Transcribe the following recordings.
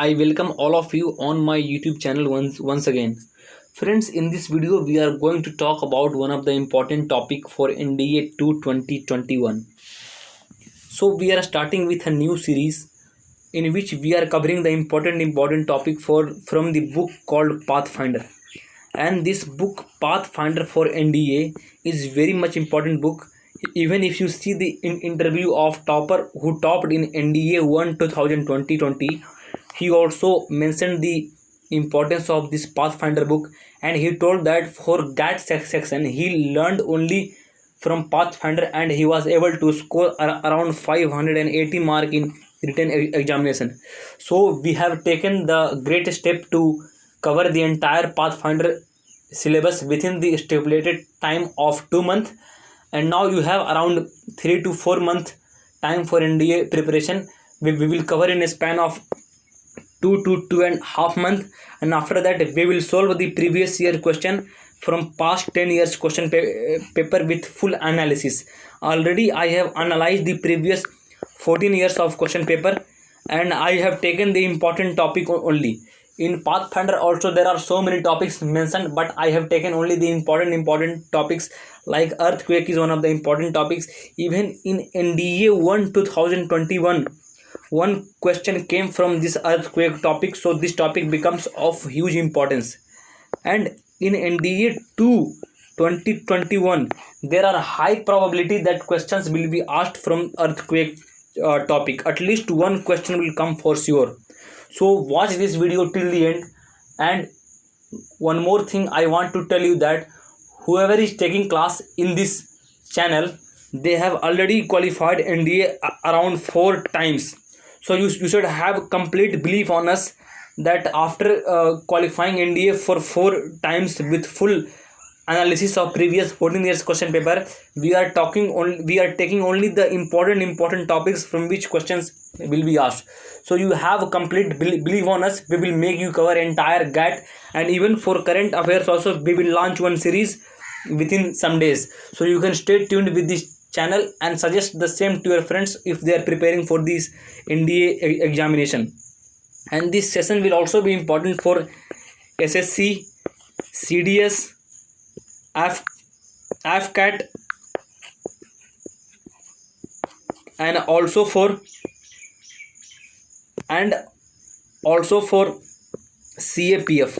I welcome all of you on my YouTube channel once again. Friends, in this video we are going to talk about one of the important topic for NDA 2 2021. So we are starting with a new series in which we are covering the important topic from the book called Pathfinder. And this book Pathfinder for NDA is very much important book. Even if you see the interview of topper who topped in NDA 1 2020, he also mentioned the importance of this Pathfinder book, and he told that for that section he learned only from Pathfinder, and he was able to score around 580 mark in written examination. So we have taken the great step to cover the entire Pathfinder syllabus within the stipulated time of 2 months, and now you have around 3 to 4 month time for NDA preparation. We will cover in a span of 2 to 2.5 months, and after that we will solve the previous year question from past 10 years question paper with full analysis. Already I have analyzed the previous 14 years of question paper, and I have taken the important topic only. In Pathfinder also there are so many topics mentioned, but I have taken only the important topics, like earthquake is one of the important topics. Even in NDA 1 2021 one question came from this earthquake topic, so this topic becomes of huge importance. And in NDA 2 2021 there are high probability that questions will be asked from earthquake topic. At least one question will come for sure. So watch this video till the end. And one more thing I want to tell you, that whoever is taking class in this channel, they have already qualified NDA around 4 times. So you should have complete belief on us that after qualifying NDA for 4 times with full analysis of previous 14 years question paper, we are taking only the important topics from which questions will be asked. So you have complete belief on us. We will make you cover entire GAT, and even for current affairs also we will launch one series within some days. So you can stay tuned with this channel and suggest the same to your friends if they are preparing for this NDA examination. And this session will also be important for SSC, CDS, AFCAT, and also for CAPF.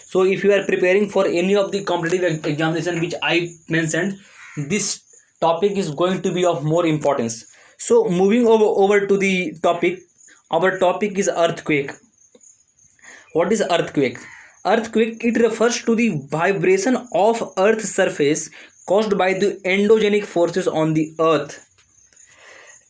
So if you are preparing for any of the competitive examination which I mentioned, this topic is going to be of more importance. So moving over to the topic, our topic is earthquake. What is earthquake? Earthquake, it refers to the vibration of earth's surface caused by the endogenic forces on the earth.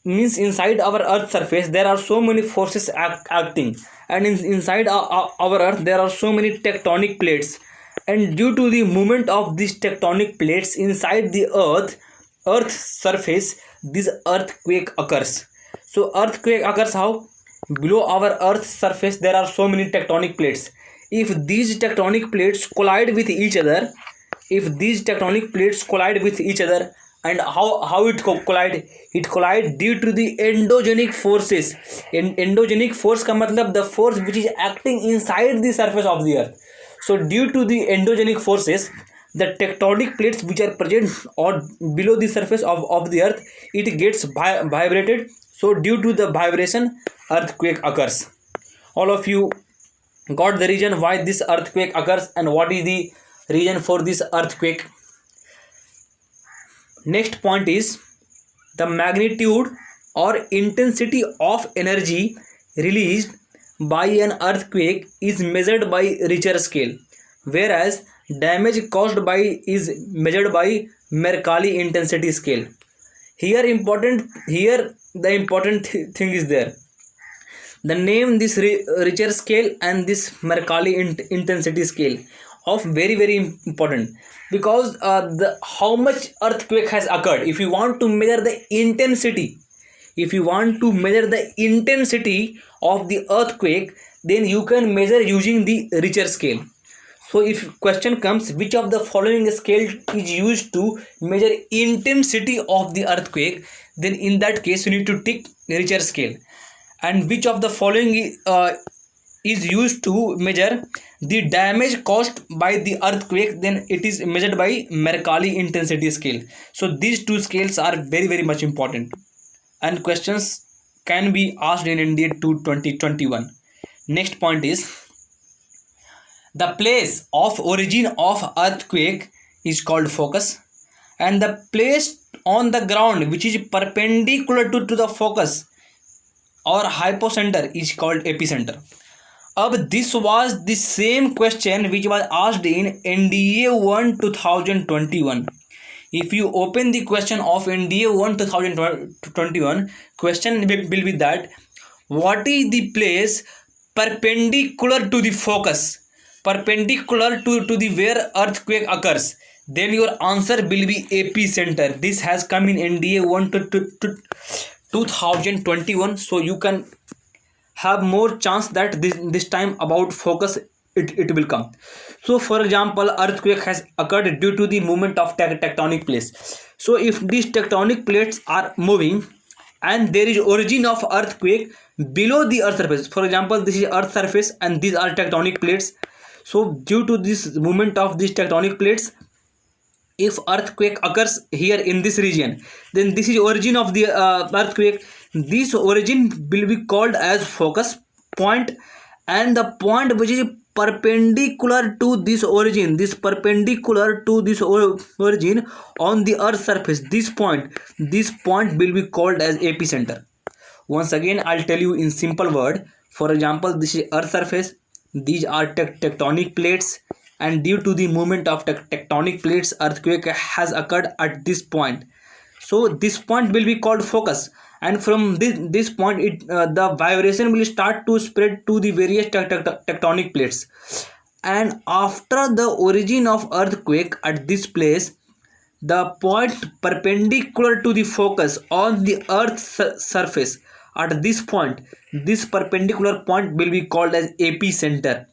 Means inside our earth surface there are so many forces acting, and inside our earth there are so many tectonic plates, and due to the movement of these tectonic plates inside the earth's surface, this earthquake occurs. So earthquake occurs how? Below our earth's surface there are so many tectonic plates. If these tectonic plates collide with each other, and how it collide? It collide due to the endogenic forces. Endogenic force का मतलब the force which is acting inside the surface of the earth. So due to the endogenic forces, the tectonic plates which are present or below the surface of the earth, it gets vibrated. So due to the vibration, earthquake occurs. All of you got the reason why this earthquake occurs and what is the reason for this earthquake. Next point is the magnitude or intensity of energy released by an earthquake is measured by Richter scale, whereas damage caused by is measured by Mercalli intensity scale. Here the important thing is there. The name this Richter scale and this Mercalli intensity scale of very important, because how much earthquake has occurred. If you want to measure the intensity of the earthquake, then you can measure using the Richter scale. So if question comes, which of the following scale is used to measure intensity of the earthquake, then in that case you need to tick Richter scale. and which of the following is used to measure the damage caused by the earthquake? Then it is measured by Mercalli intensity scale. So these two scales are very much important, and questions can be asked in India 2 2021. Next point is, the place of origin of earthquake is called focus, and the place on the ground which is perpendicular to the focus or hypocenter is called epicenter. This was the same question which was asked in NDA 1 2021. If you open the question of NDA 1 2021, question will be that what is the place perpendicular to the focus, perpendicular to the where earthquake occurs? Then your answer will be epicenter. This has come in NDA 1 to 2021, so you can have more chance that this time about focus it will come. So for example, earthquake has occurred due to the movement of tectonic plates. So if these tectonic plates are moving and there is origin of earthquake below the earth surface, for example this is earth surface and these are tectonic plates. So due to this movement of these tectonic plates, if earthquake occurs here in this region, then this is origin of the earthquake. This origin will be called as focus point, and the point which is perpendicular to this origin, this perpendicular to this origin on the earth surface, this point will be called as epicenter. Once again I'll tell you in simple word. For example, this is earth surface, these are tectonic plates, and due to the movement of tectonic plates, earthquake has occurred at this point. So this point will be called focus, and from this point the vibration will start to spread to the various tectonic plates, and after the origin of earthquake at this place, the point perpendicular to the focus on the earth's surface, at this point, this perpendicular point will be called as epicenter.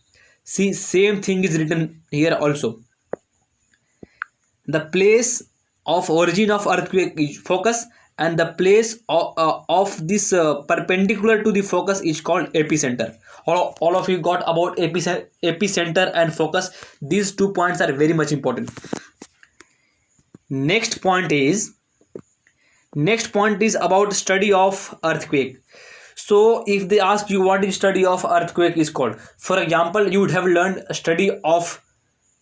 See, same thing is written here also. The place of origin of earthquake is focus, and the place of this perpendicular to the focus is called epicenter. All of you got about epicenter and focus. These 2 points are very much important. Next point is about study of earthquake. So if they ask you what is study of earthquake is called, for example, you would have learned a study of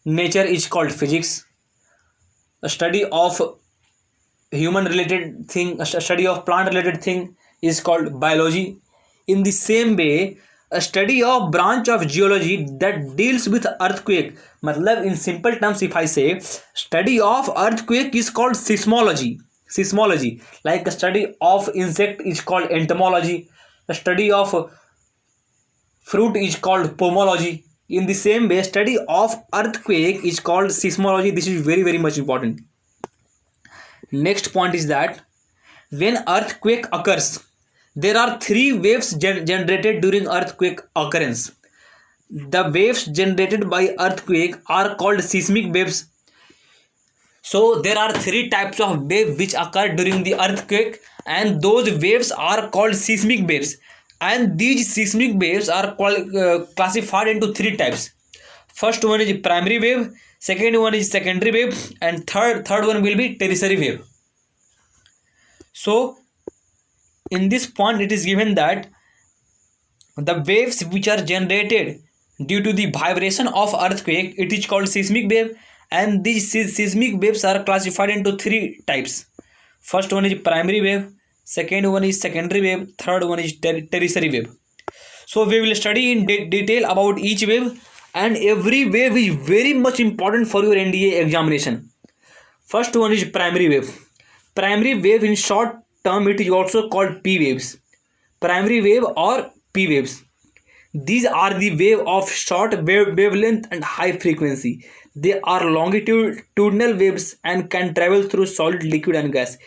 nature is called physics, a study of human related thing, a study of plant related thing is called biology. In the same way, a study of branch of geology that deals with earthquake, matlab in simple terms if I say, study of earthquake is called seismology. Like a study of insect is called entomology, a study of fruit is called pomology. In the same way, study of earthquake is called seismology. This is very much important. Next point is that when earthquake occurs, there are 3 waves generated during earthquake occurrence. The waves generated by earthquake are called seismic waves. So there are 3 types of waves which occur during the earthquake, and those waves are called seismic waves. And these seismic waves are classified into 3 types. First one is primary wave, second one is secondary wave, and third one will be tertiary wave. So in this point it is given that the waves which are generated due to the vibration of earthquake, it is called seismic wave, and these seismic waves are classified into 3 types. First one is primary wave, second one is secondary wave, third one is tertiary wave. So we will study in detail about each wave, and every wave is very much important for your NDA examination. First one is primary wave. Primary wave, in short term it is also called P waves. Primary wave or P waves. These are the wave of short wavelength and high frequency. They are longitudinal waves and can travel through solid, liquid and gas.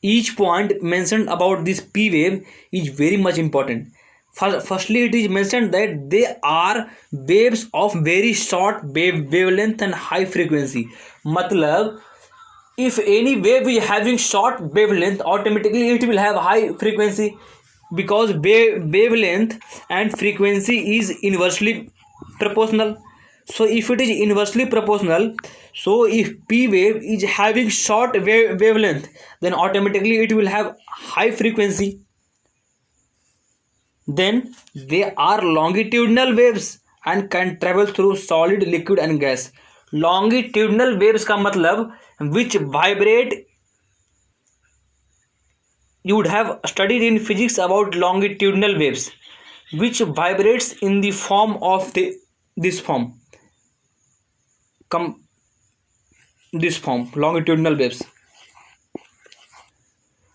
Each point mentioned about this P wave is very much important. Firstly, it is mentioned that they are waves of very short wavelength and high frequency. मतलब if any wave is having short wavelength, automatically it will have high frequency, because wavelength and frequency is inversely proportional. So if it is inversely proportional, so if p wave is having short wavelength, then automatically it will have high frequency. Then they are longitudinal waves and can travel through solid, liquid and gas. longitudinal waves का मतलब which vibrate, you would have studied in physics about longitudinal waves, which vibrates in the form of this form, this form, longitudinal waves.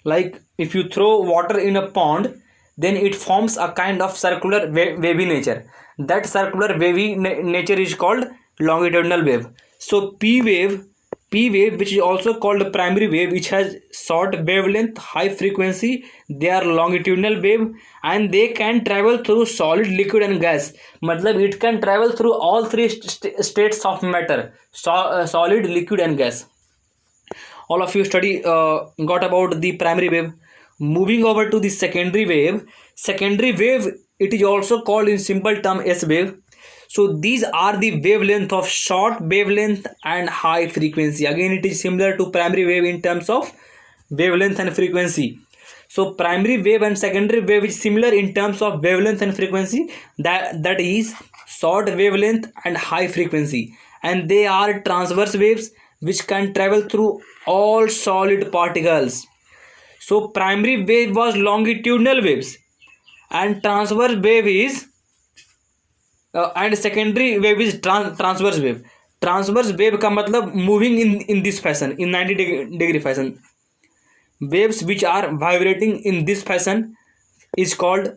Like if you throw water in a pond, then it forms a kind of circular wavy nature. That circular wavy nature is called longitudinal wave. So p wave, which is also called primary wave, which has short wavelength, high frequency, they are longitudinal wave and they can travel through solid, liquid and gas. मतलब it can travel through all three states of matter, solid, liquid and gas. All of you got about the primary wave. Moving over to the secondary wave. Secondary wave, it is also called in simple term S wave. So these are the wavelength of short wavelength and high frequency. Again, it is similar to primary wave in terms of wavelength and frequency. So primary wave and secondary wave is similar in terms of wavelength and frequency. That is short wavelength and high frequency. And they are transverse waves which can travel through all solid particles. So primary wave was longitudinal waves and transverse wave is and secondary wave is transverse wave. Transverse wave का मतलब moving in this fashion, in 90 degree fashion. Waves which are vibrating in this fashion is called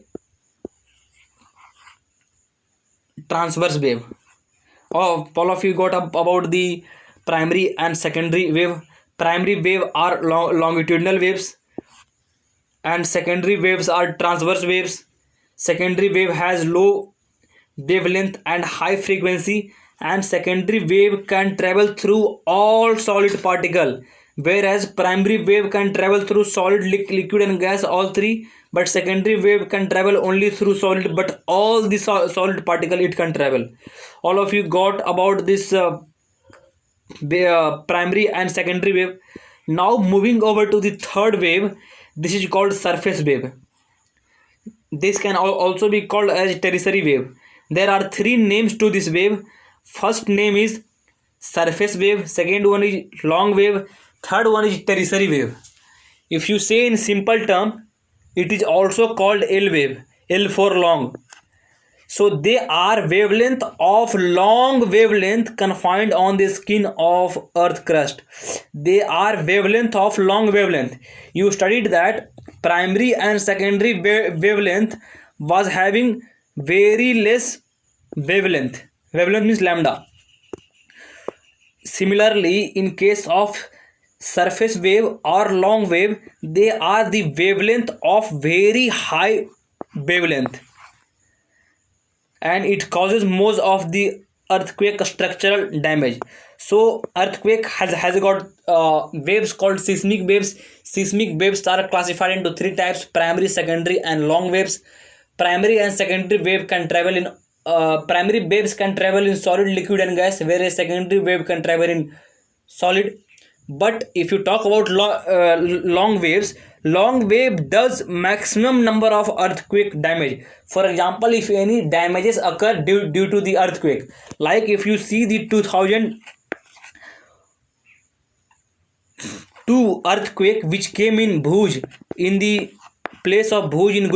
transverse wave. All of you got up about the primary and secondary wave. Primary wave are longitudinal waves and secondary waves are transverse waves. Secondary wave has low wavelength and high frequency, and secondary wave can travel through all solid particle, whereas primary wave can travel through solid, liquid and gas, all three, but secondary wave can travel only through solid, but all the solid particle it can travel. All of you got about this primary and secondary wave. Now moving over to the third wave, this is called surface wave. This can also be called as tertiary wave. There are three names to this wave. First name is surface wave, second one is long wave, third one is tertiary wave. If you say in simple term, it is also called L wave, L for long. So they are wavelength of long wavelength confined on the skin of earth crust. They are wavelength of long wavelength. You studied that primary and secondary wavelength was having very less wavelength. Wavelength means lambda. Similarly, in case of surface wave or long wave, they are the wavelength of very high wavelength, and it causes most of the earthquake structural damage. So earthquake has got waves called seismic waves. Seismic waves are classified into three types: primary, secondary and long waves. Primary and secondary wave can travel in primary waves can travel in solid, liquid and gas, whereas secondary wave can travel in solid. But if you talk about long waves, long wave does maximum number of earthquake damage. For example, if any damages occur due to the earthquake, like if you see the 2002 earthquake which came in Bhuj, in the place of Bhuj in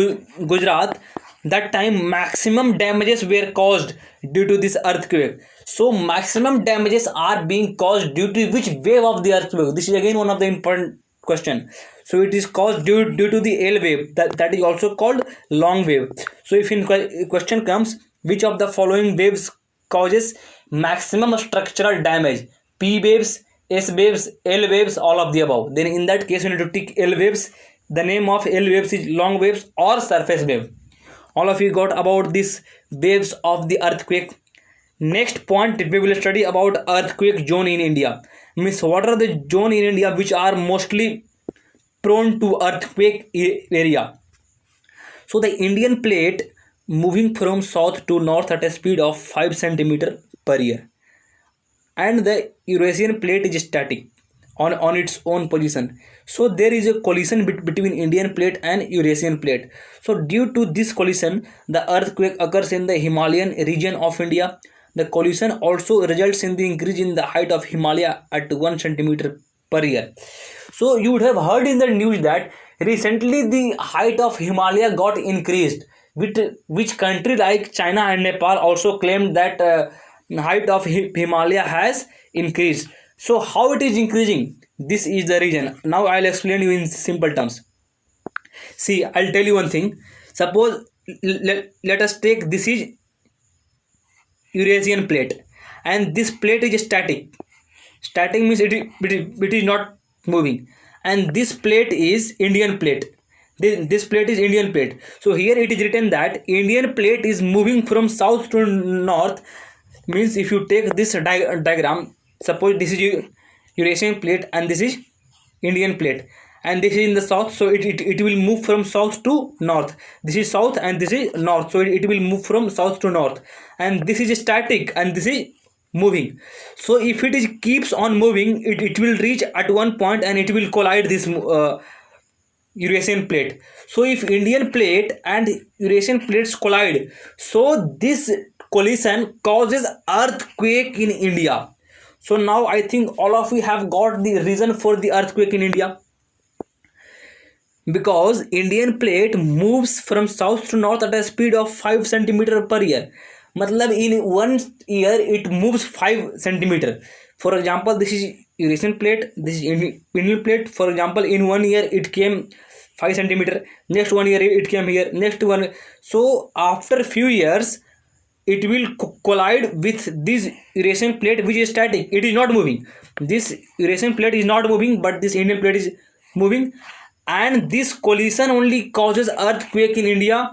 Gujarat, that time maximum damages were caused due to this earthquake. So maximum damages are being caused due to which wave of the earthquake? This is again one of the important question. So it is caused due to the L wave, that is also called long wave. So if in question comes, which of the following waves causes maximum structural damage? P waves, S waves, L waves, all of the above. Then in that case you need to tick L waves. The name of L waves is long waves or surface wave. All of you got about these waves of the earthquake. Next point, we will study about earthquake zone in India. Means what are the zone in India which are mostly prone to earthquake area. So the Indian plate moving from south to north at a speed of 5 centimeter per year, and the Eurasian plate is static on its own position. So there is a collision between Indian plate and Eurasian plate. So due to this collision, the earthquake occurs in the Himalayan region of India. The collision also results in the increase in the height of Himalaya at 1 centimeter per year. So you would have heard in the news that recently the height of Himalaya got increased. Which country like China and Nepal also claimed that height of Himalaya has increased. So how it is increasing? This is the reason. Now I'll explain you in simple terms. See, I'll tell you one thing. Suppose let us take this is Eurasian plate, and this plate is static. Static means it is not moving, and this plate is Indian plate. This plate is Indian plate. So here it is written that Indian plate is moving from south to north. Means if you take this diagram, suppose this is Eurasian plate and this is Indian plate, and this is in the south, so it will move from south to north. This is south and this is north, so it will move from south to north. And this is static and this is moving. So if it is keeps on moving, it will reach at one point and it will collide this Eurasian plate. So if Indian plate and Eurasian plates collide, so this collision causes earthquake in India. So now I think all of you have got the reason for the earthquake in India, because Indian plate moves from south to north at a speed of 5 centimeter per year. Matlab in 1 year it moves 5 centimeter. For example, this is Eurasian plate, this is Indian plate. For example, in 1 year it came 5 centimeter. Next 1 year it came here. Next one. So after few years, it will collide with this Eurasian plate which is static. It is not moving. This Eurasian plate is not moving, but this Indian plate is moving, and this collision only causes earthquake in India.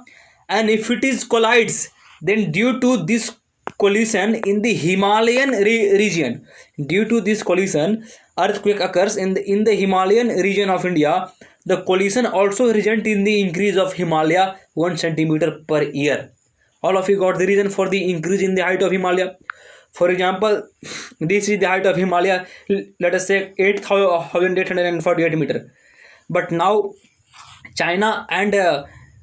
And if it is collides, then due to this collision in the Himalayan region, due to this collision, earthquake occurs in the Himalayan region of India. The collision also results in the increase of Himalaya 1 centimeter per year. All of you got the reason for the increase in the height of Himalaya. For example, this is the height of Himalaya, let us say 8,848 meter. But now China and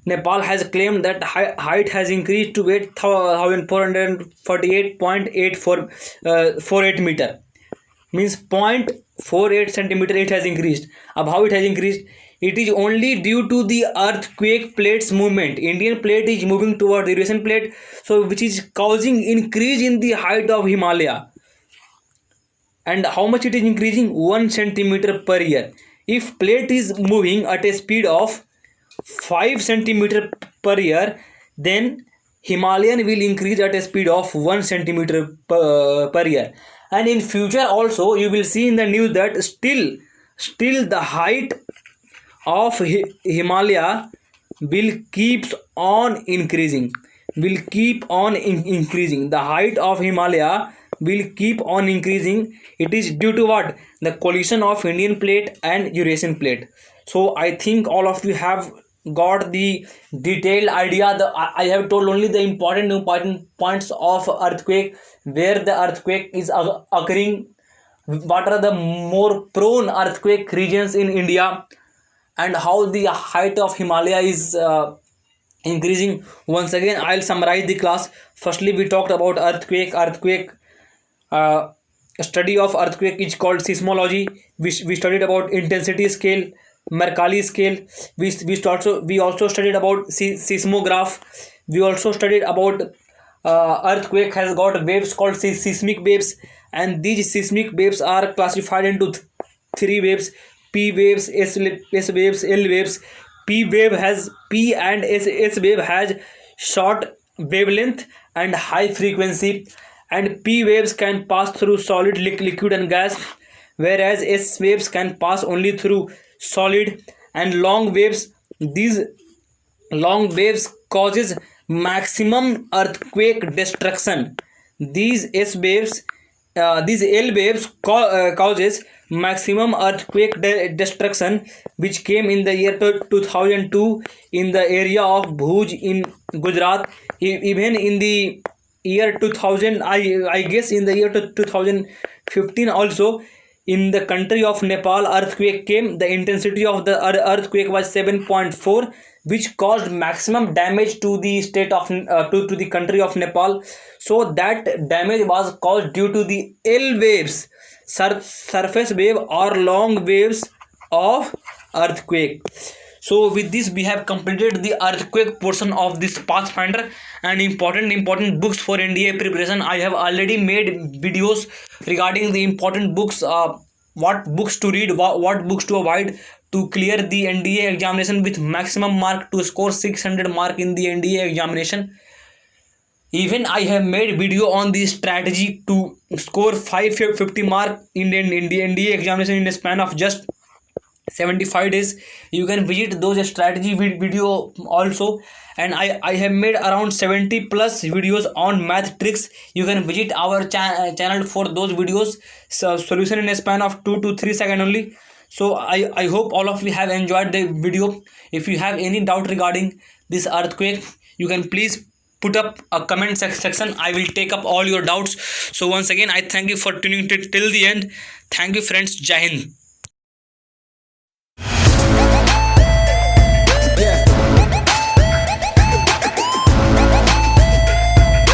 Nepal has claimed that height has increased to 8,448.48 meter. Means 0.48 centimeter it has increased. Ab how it has increased? It is only due to the earthquake plates movement. Indian plate is moving toward the Eurasian plate, so which is causing increase in the height of Himalaya. And how much it is increasing? 1 centimeter per year. If plate is moving at a speed of 5 centimeter per year, then Himalayan will increase at a speed of 1 centimeter per year. And in future also you will see in the news that still the height of Himalaya will keeps on increasing. The height of Himalaya will keep on increasing. It is due to what? The collision of Indian plate and Eurasian plate. So I think all of you have got the detailed idea. I have told only the important points of earthquake, where the earthquake is occurring, what are the more prone earthquake regions in India, and how the height of Himalaya is increasing. Once again, I'll summarize the class. Firstly, we talked about earthquake. Study of earthquake is called seismology. We studied about intensity scale, Mercalli scale. We also studied about seismograph. We also studied about earthquake has got waves called seismic waves, and these seismic waves are classified into three waves: P waves, S waves, L waves. P and S wave has short wavelength and high frequency, and P waves can pass through solid, liquid and gas, whereas S waves can pass only through solid. And long waves, these long waves causes maximum earthquake destruction. These L waves causes maximum earthquake destruction, which came in the year 2002 in the area of Bhuj in Gujarat. Even in the year 2000, I guess in the year 2015 also, in the country of Nepal, earthquake came. The intensity of the earthquake was 7.4, which caused maximum damage to the state of to the country of Nepal. So that damage was caused due to the L waves, surface wave or long waves of earthquake. So with this we have completed the earthquake portion of this Pathfinder, and important books for NDA preparation. I have already made videos regarding the important books, what books to read, what books to avoid to clear the NDA examination with maximum mark, to score 600 mark in the NDA examination. Even I have made video on the strategy to score 550 mark in the NDA examination in a span of just 75 days. You can visit those strategy video also, and I have made around 70 plus videos on math tricks. You can visit our channel for those videos. So solution in a span of 2 to 3 seconds only. So I hope all of you have enjoyed the video. If you have any doubt regarding this earthquake, you can please put up a comment section. I will take up all your doubts. So once again, I thank you for tuning till the end. Thank you friends. Jai Hind.